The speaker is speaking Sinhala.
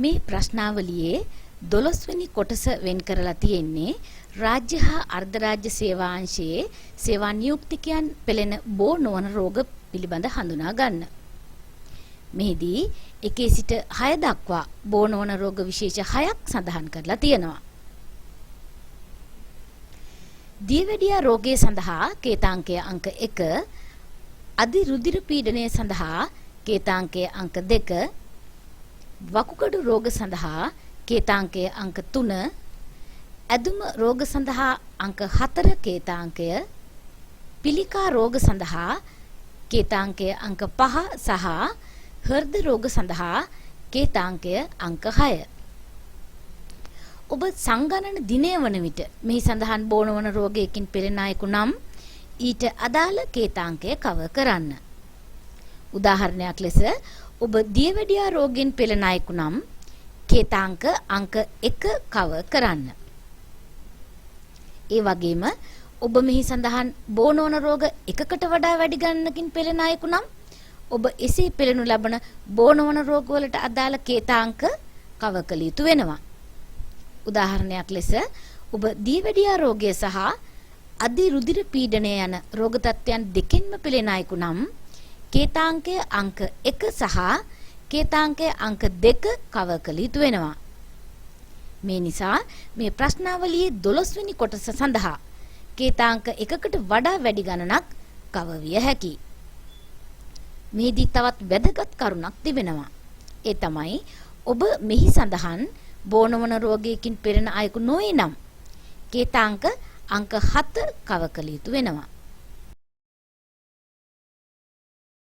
මේ ප්‍රශ්නාවලියේ 12 වෙනි කොටස වෙන් කරලා තියෙන්නේ රාජ්‍ය හා අර්ධ රාජ්‍ය සේවා අංශයේ සේවා නියුක්තිකයන් පෙළෙන බෝ නොවන රෝග පිළිබඳ හඳුනා ගන්න. මෙහිදී 1 සිට 6 දක්වා බෝ නොවන රෝග විශේෂ 6ක් සඳහන් කරලා තියෙනවා. දියවැඩියා රෝගය සඳහා කේතාංකය අංක 1, අධි රුධිර පීඩනය සඳහා කේතාංකය අංක 2, වකුගඩු රෝග සඳහා කේතාංකය අංක 3, ඇදුම රෝග සඳහා අංක 4 කේතාංකය, පිළිකා රෝග සඳහා කේතාංකය අංක 5 සහ හෘද රෝග සඳහා කේතාංකය අංක 6. ඔබ සංගණන දිනය වන විට මෙහි සඳහන් බෝනවන රෝගයකින් පෙළෙන අයෙකු නම් ඊට අදාළ කේතාංකය කවර් කරන්න. උදාහරණයක් ලෙස ඔබ දියවැඩියා රෝගයෙන් පෙළෙන අයෙකු නම් කේතාංක අංක 1 කවර් කරන්න. ඒ වගේම ඔබ මෙහි සඳහන් බෝනවන රෝග එකකට වඩා වැඩි ගණනකින් පෙළෙන අයෙකු නම් ඔබ එසේ පෙළෙනු ලබන බෝනවන රෝගවලට අදාළ කේතාංක කවර් කළ යුතු වෙනවා. උදාහරණයක් ලෙස ඔබ දියවැඩියා රෝගය සහ අධි රුධිර පීඩනය යන රෝග තත්ත්වයන් දෙකෙන්ම පෙළෙන අයෙකු නම් කේතාංකය අංක 1 සහ කේතාංකය අංක 2 කවර් කළ යුතු වෙනවා. මේ නිසා මේ ප්‍රශ්නාවලියේ 12 වෙනි කොටස සඳහා කේතාංක 1කට වඩා වැඩි ගණනක් කවර් විය හැකියි. මේදී තවත් වැදගත් කරුණක් තිබෙනවා. ඒ තමයි ඔබ මෙහි සඳහන් බෝනවන රෝගයකින් පෙළෙන අයෙකු නොවේ නම් කේතාංක අංක 7 කවර් කළ යුතු වෙනවා.